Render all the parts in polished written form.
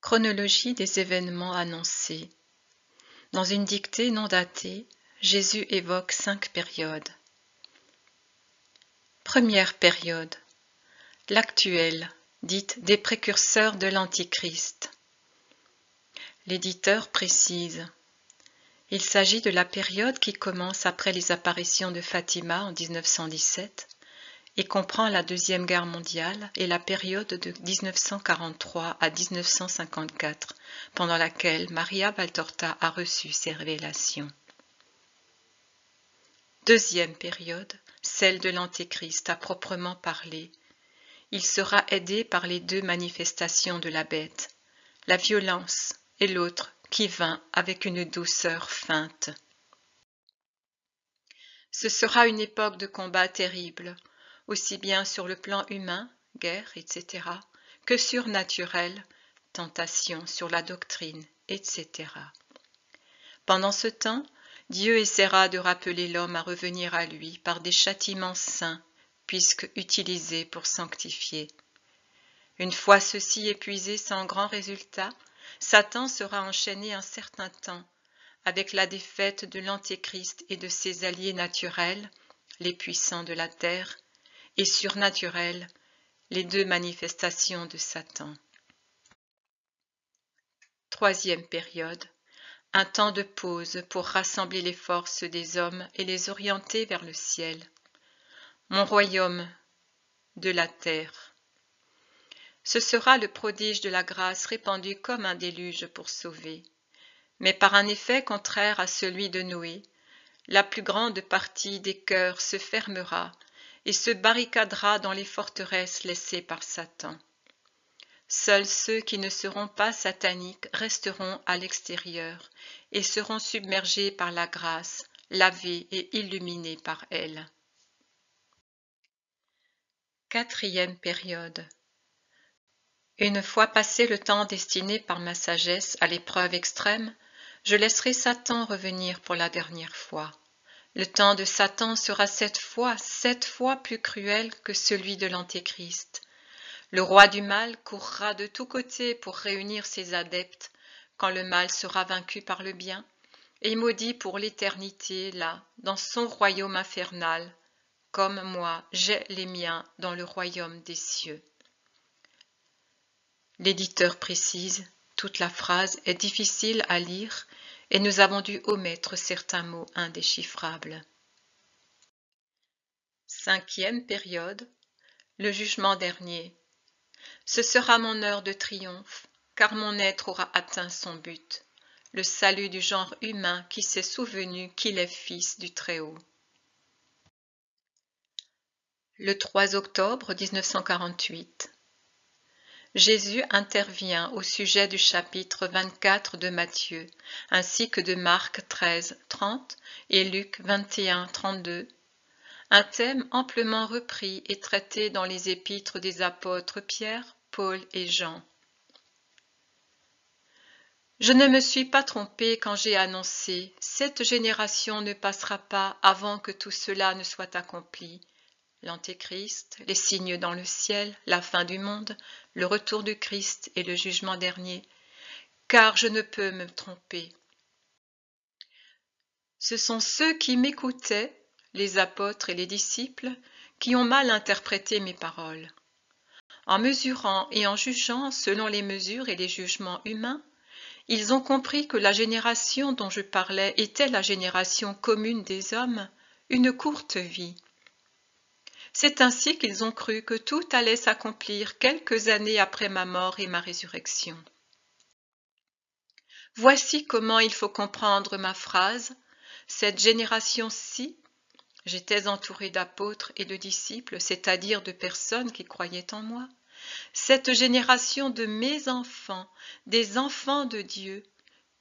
Chronologie des événements annoncés. Dans une dictée non datée, Jésus évoque 5 périodes. Première période, l'actuelle, dite des précurseurs de l'Antichrist. L'éditeur précise: il s'agit de la période qui commence après les apparitions de Fatima en 1917 et comprend la Deuxième Guerre mondiale et la période de 1943 à 1954, pendant laquelle Maria Valtorta a reçu ses révélations. Deuxième période, celle de l'Antéchrist à proprement parler. Il sera aidé par les 2 manifestations de la bête, la violence et l'autre qui vint avec une douceur feinte. Ce sera une époque de combats terribles, aussi bien sur le plan humain, guerre, etc., que surnaturel, tentation sur la doctrine, etc. Pendant ce temps, Dieu essaiera de rappeler l'homme à revenir à lui par des châtiments saints, puisque utilisés pour sanctifier. Une fois ceci épuisé sans grand résultat, Satan sera enchaîné un certain temps, avec la défaite de l'Antéchrist et de ses alliés naturels, les puissants de la terre, et surnaturels, les 2 manifestations de Satan. Troisième période, un temps de pause pour rassembler les forces des hommes et les orienter vers le ciel. Mon royaume de la terre. Ce sera le prodige de la grâce répandu comme un déluge pour sauver. Mais par un effet contraire à celui de Noé, la plus grande partie des cœurs se fermera et se barricadera dans les forteresses laissées par Satan. Seuls ceux qui ne seront pas sataniques resteront à l'extérieur et seront submergés par la grâce, lavés et illuminés par elle. Quatrième période. Une fois passé le temps destiné par ma sagesse à l'épreuve extrême, je laisserai Satan revenir pour la dernière fois. Le temps de Satan sera 7 fois plus cruel que celui de l'Antéchrist. Le roi du mal courra de tous côtés pour réunir ses adeptes, quand le mal sera vaincu par le bien, et maudit pour l'éternité là, dans son royaume infernal, comme moi j'ai les miens dans le royaume des cieux. L'éditeur précise, toute la phrase est difficile à lire et nous avons dû omettre certains mots indéchiffrables. Cinquième période, le jugement dernier. Ce sera mon heure de triomphe, car mon être aura atteint son but, le salut du genre humain qui s'est souvenu qu'il est fils du Très-Haut. Le 3 octobre 1948. Jésus intervient au sujet du chapitre 24 de Matthieu, ainsi que de Marc 13, 30 et Luc 21, 32, un thème amplement repris et traité dans les épîtres des apôtres Pierre, Paul et Jean. Je ne me suis pas trompé quand j'ai annoncé « Cette génération ne passera pas avant que tout cela ne soit accompli ». L'Antéchrist, les signes dans le ciel, la fin du monde, le retour du Christ et le jugement dernier, car je ne peux me tromper. Ce sont ceux qui m'écoutaient, les apôtres et les disciples, qui ont mal interprété mes paroles. En mesurant et en jugeant selon les mesures et les jugements humains, ils ont compris que la génération dont je parlais était la génération commune des hommes, une courte vie. C'est ainsi qu'ils ont cru que tout allait s'accomplir quelques années après ma mort et ma résurrection. Voici comment il faut comprendre ma phrase. Cette génération-ci, j'étais entouré d'apôtres et de disciples, c'est-à-dire de personnes qui croyaient en moi. Cette génération de mes enfants, des enfants de Dieu,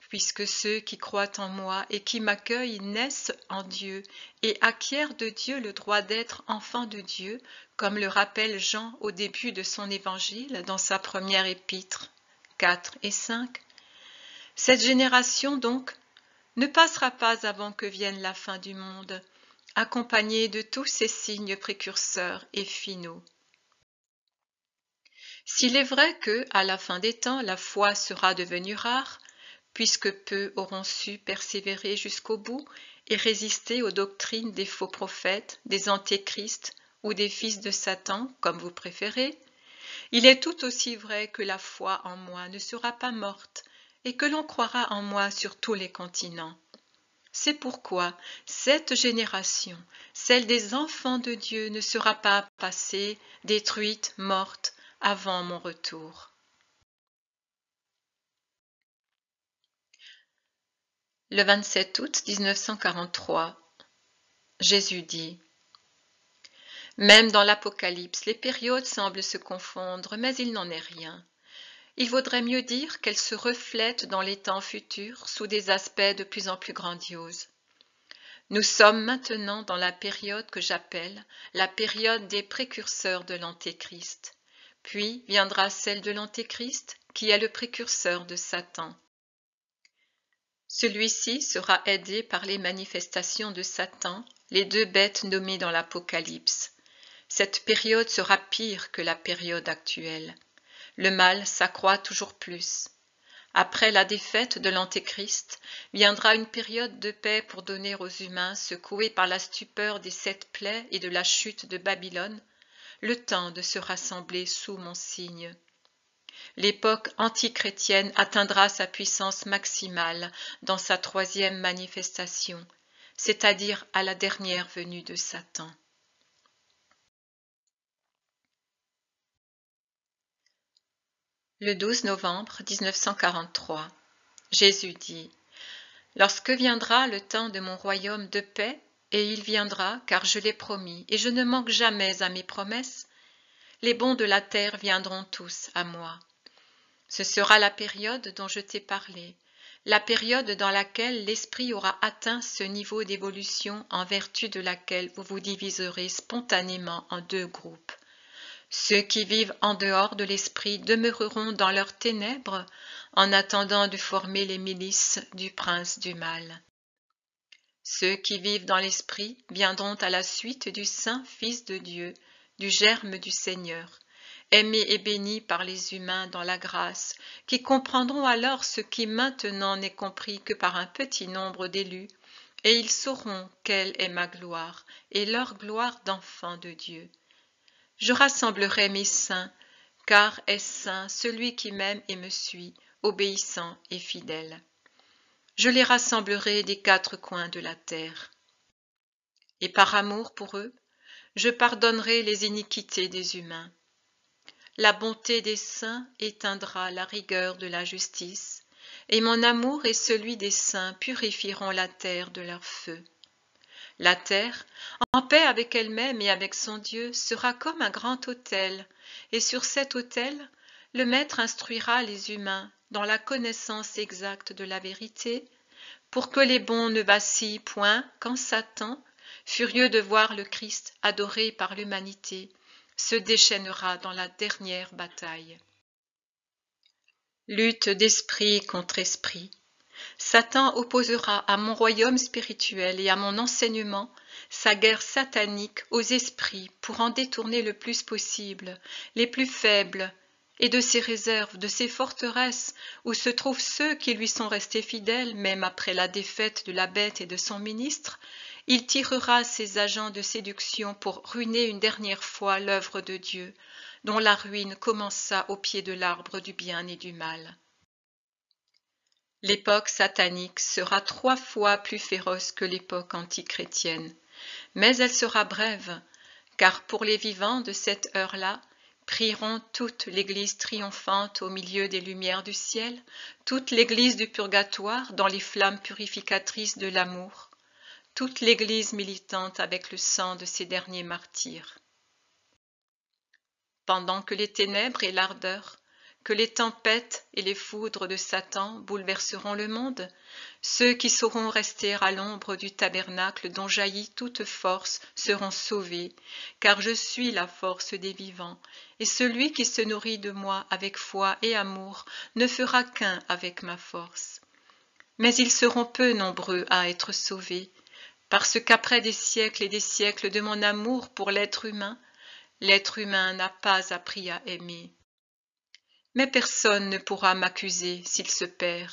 puisque ceux qui croient en moi et qui m'accueillent naissent en Dieu et acquièrent de Dieu le droit d'être enfants de Dieu, comme le rappelle Jean au début de son évangile dans sa première épître 4 et 5. Cette génération donc ne passera pas avant que vienne la fin du monde, accompagnée de tous ces signes précurseurs et finaux. S'il est vrai que, à la fin des temps, la foi sera devenue rare, puisque peu auront su persévérer jusqu'au bout et résister aux doctrines des faux prophètes, des antéchrists ou des fils de Satan, comme vous préférez, il est tout aussi vrai que la foi en moi ne sera pas morte et que l'on croira en moi sur tous les continents. C'est pourquoi cette génération, celle des enfants de Dieu, ne sera pas passée, détruite, morte, avant mon retour. Le 27 août 1943, Jésus dit: Même dans l'Apocalypse, les périodes semblent se confondre, mais il n'en est rien. Il vaudrait mieux dire qu'elles se reflètent dans les temps futurs sous des aspects de plus en plus grandioses. Nous sommes maintenant dans la période que j'appelle la période des précurseurs de l'Antéchrist. Puis viendra celle de l'Antéchrist, qui est le précurseur de Satan. Celui-ci sera aidé par les manifestations de Satan, les deux bêtes nommées dans l'Apocalypse. Cette période sera pire que la période actuelle. Le mal s'accroît toujours plus. Après la défaite de l'Antéchrist, viendra une période de paix pour donner aux humains, secoués par la stupeur des 7 plaies et de la chute de Babylone, le temps de se rassembler sous mon signe. L'époque antichrétienne atteindra sa puissance maximale dans sa 3e manifestation, c'est-à-dire à la dernière venue de Satan. Le 12 novembre 1943, Jésus dit: Lorsque viendra le temps de mon royaume de paix, et il viendra, car je l'ai promis, et je ne manque jamais à mes promesses, les bons de la terre viendront tous à moi. Ce sera la période dont je t'ai parlé, la période dans laquelle l'esprit aura atteint ce niveau d'évolution en vertu de laquelle vous vous diviserez spontanément en 2 groupes. Ceux qui vivent en dehors de l'esprit demeureront dans leurs ténèbres en attendant de former les milices du prince du mal. Ceux qui vivent dans l'esprit viendront à la suite du Saint Fils de Dieu, du germe du Seigneur, aimé et béni par les humains dans la grâce, qui comprendront alors ce qui maintenant n'est compris que par un petit nombre d'élus, et ils sauront quelle est ma gloire et leur gloire d'enfants de Dieu. Je rassemblerai mes saints, car est saint celui qui m'aime et me suit, obéissant et fidèle. Je les rassemblerai des 4 coins de la terre. Et par amour pour eux, je pardonnerai les iniquités des humains. La bonté des saints éteindra la rigueur de la justice, et mon amour et celui des saints purifieront la terre de leur feu. La terre, en paix avec elle-même et avec son Dieu, sera comme un grand autel, et sur cet autel, le Maître instruira les humains dans la connaissance exacte de la vérité, pour que les bons ne vacillent point quand Satan, furieux de voir le Christ adoré par l'humanité, se déchaînera dans la dernière bataille. Lutte d'esprit contre esprit. Satan opposera à mon royaume spirituel et à mon enseignement sa guerre satanique aux esprits pour en détourner le plus possible les plus faibles, et de ses réserves, de ses forteresses, où se trouvent ceux qui lui sont restés fidèles, même après la défaite de la bête et de son ministre, il tirera ses agents de séduction pour ruiner une dernière fois l'œuvre de Dieu, dont la ruine commença au pied de l'arbre du bien et du mal. L'époque satanique sera 3 fois plus féroce que l'époque antichrétienne, mais elle sera brève, car pour les vivants de cette heure-là, prieront toute l'Église triomphante au milieu des lumières du ciel, toute l'Église du purgatoire dans les flammes purificatrices de l'amour, toute l'Église militante avec le sang de ces derniers martyrs. Pendant que les ténèbres et l'ardeur, que les tempêtes et les foudres de Satan bouleverseront le monde, ceux qui sauront rester à l'ombre du tabernacle dont jaillit toute force seront sauvés, car je suis la force des vivants, et celui qui se nourrit de moi avec foi et amour ne fera qu'un avec ma force. Mais ils seront peu nombreux à être sauvés, parce qu'après des siècles et des siècles de mon amour pour l'être humain n'a pas appris à aimer. Mais personne ne pourra m'accuser s'il se perd.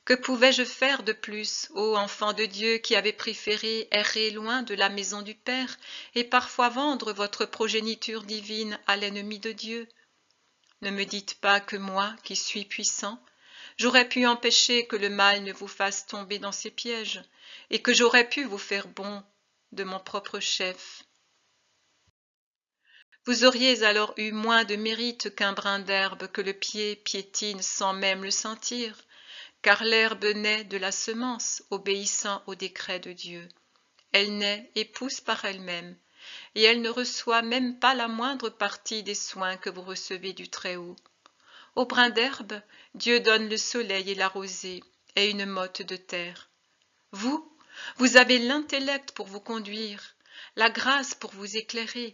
Que pouvais-je faire de plus, ô enfant de Dieu qui avez préféré errer loin de la maison du Père et parfois vendre votre progéniture divine à l'ennemi de Dieu? Ne me dites pas que moi, qui suis puissant, j'aurais pu empêcher que le mal ne vous fasse tomber dans ses pièges, et que j'aurais pu vous faire bon de mon propre chef. Vous auriez alors eu moins de mérite qu'un brin d'herbe que le pied piétine sans même le sentir, car l'herbe naît de la semence, obéissant au décret de Dieu. Elle naît et pousse par elle-même, et elle ne reçoit même pas la moindre partie des soins que vous recevez du Très-Haut. Au brin d'herbe, Dieu donne le soleil et la rosée, et une motte de terre. Vous avez l'intellect pour vous conduire, la grâce pour vous éclairer,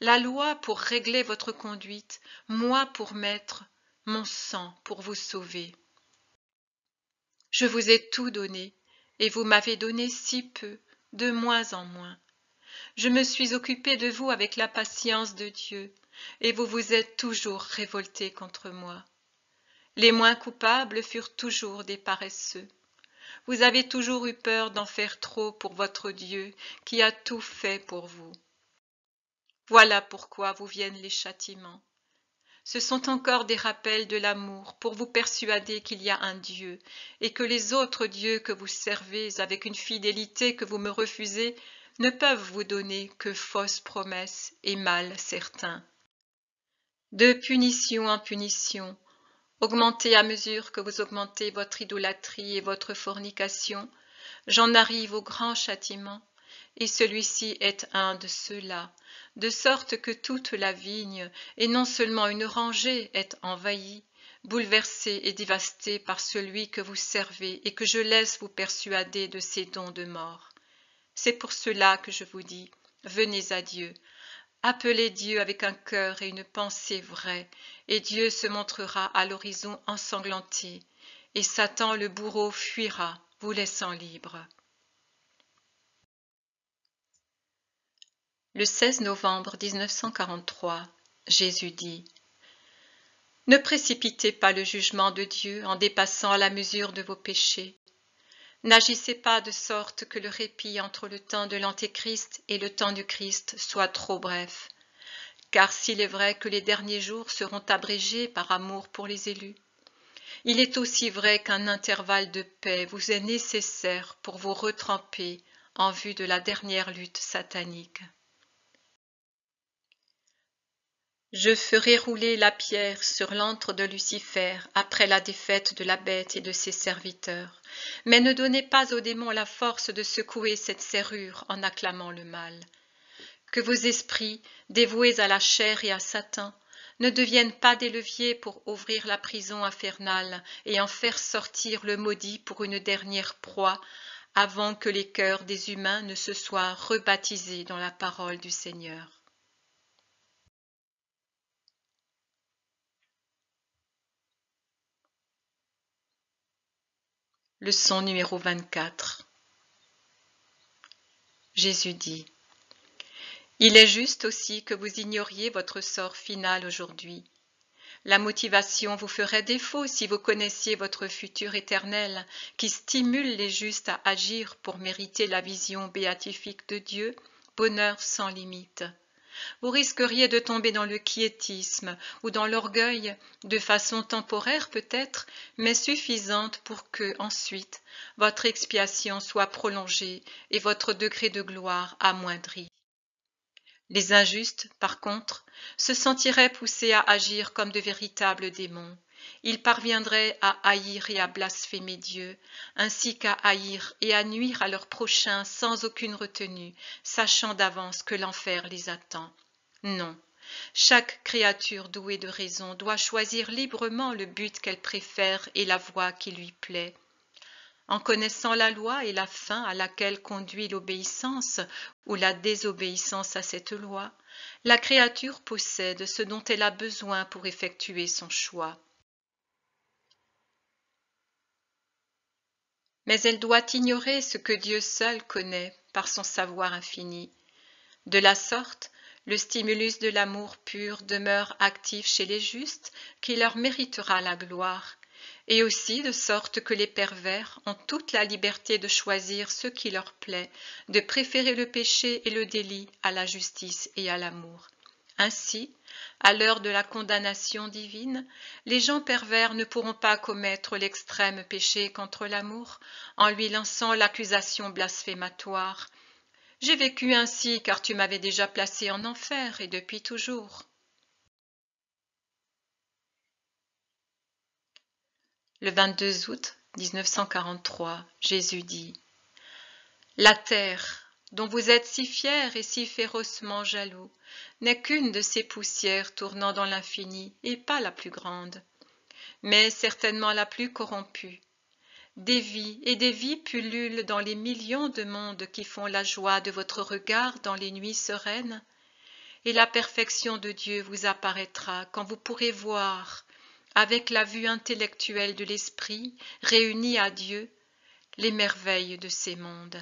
la loi pour régler votre conduite, moi pour maître, mon sang pour vous sauver. Je vous ai tout donné, et vous m'avez donné si peu, de moins en moins. Je me suis occupé de vous avec la patience de Dieu, et vous vous êtes toujours révolté contre moi. Les moins coupables furent toujours des paresseux. Vous avez toujours eu peur d'en faire trop pour votre Dieu, qui a tout fait pour vous. Voilà pourquoi vous viennent les châtiments. Ce sont encore des rappels de l'amour pour vous persuader qu'il y a un Dieu, et que les autres dieux que vous servez avec une fidélité que vous me refusez ne peuvent vous donner que fausses promesses et mal certains. De punition en punition, augmentez à mesure que vous augmentez votre idolâtrie et votre fornication, j'en arrive au grand châtiment, et celui-ci est un de ceux-là, de sorte que toute la vigne, et non seulement une rangée, est envahie, bouleversée et dévastée par celui que vous servez et que je laisse vous persuader de ses dons de mort. C'est pour cela que je vous dis, venez à Dieu, appelez Dieu avec un cœur et une pensée vraie, et Dieu se montrera à l'horizon ensanglanté, et Satan le bourreau fuira, vous laissant libre. Le 16 novembre 1943, Jésus dit : Ne précipitez pas le jugement de Dieu en dépassant la mesure de vos péchés. N'agissez pas de sorte que le répit entre le temps de l'Antéchrist et le temps du Christ soit trop bref. Car s'il est vrai que les derniers jours seront abrégés par amour pour les élus, il est aussi vrai qu'un intervalle de paix vous est nécessaire pour vous retremper en vue de la dernière lutte satanique. Je ferai rouler la pierre sur l'antre de Lucifer après la défaite de la bête et de ses serviteurs, mais ne donnez pas aux démons la force de secouer cette serrure en acclamant le mal. Que vos esprits, dévoués à la chair et à Satan, ne deviennent pas des leviers pour ouvrir la prison infernale et en faire sortir le maudit pour une dernière proie, avant que les cœurs des humains ne se soient rebaptisés dans la parole du Seigneur. Leçon numéro 24. Jésus dit : Il est juste aussi que vous ignoriez votre sort final aujourd'hui. La motivation vous ferait défaut si vous connaissiez votre futur éternel qui stimule les justes à agir pour mériter la vision béatifique de Dieu, bonheur sans limite. Vous risqueriez de tomber dans le quiétisme ou dans l'orgueil, de façon temporaire peut-être, mais suffisante pour que, ensuite, votre expiation soit prolongée et votre degré de gloire amoindri. Les injustes, par contre, se sentiraient poussés à agir comme de véritables démons. Ils parviendraient à haïr et à blasphémer Dieu, ainsi qu'à haïr et à nuire à leur prochain sans aucune retenue, sachant d'avance que l'enfer les attend. Non, chaque créature douée de raison doit choisir librement le but qu'elle préfère et la voie qui lui plaît. En connaissant la loi et la fin à laquelle conduit l'obéissance ou la désobéissance à cette loi, la créature possède ce dont elle a besoin pour effectuer son choix. Mais elle doit ignorer ce que Dieu seul connaît par son savoir infini. De la sorte, Le stimulus de l'amour pur demeure actif chez les justes, qui leur méritera la gloire, et aussi de sorte que les pervers ont toute la liberté de choisir ce qui leur plaît, de préférer le péché et le délit à la justice et à l'amour. Ainsi, à l'heure de la condamnation divine, les gens pervers ne pourront pas commettre l'extrême péché contre l'amour en lui lançant l'accusation blasphématoire. « J'ai vécu ainsi car tu m'avais déjà placé en enfer et depuis toujours. » Le 22 août 1943, Jésus dit : « La terre, dont vous êtes si fiers et si férocement jaloux, n'est qu'une de ces poussières tournant dans l'infini et pas la plus grande, mais certainement la plus corrompue. Des vies et des vies pullulent dans les millions de mondes qui font la joie de votre regard dans les nuits sereines, et la perfection de Dieu vous apparaîtra quand vous pourrez voir, avec la vue intellectuelle de l'esprit réunie à Dieu, les merveilles de ces mondes.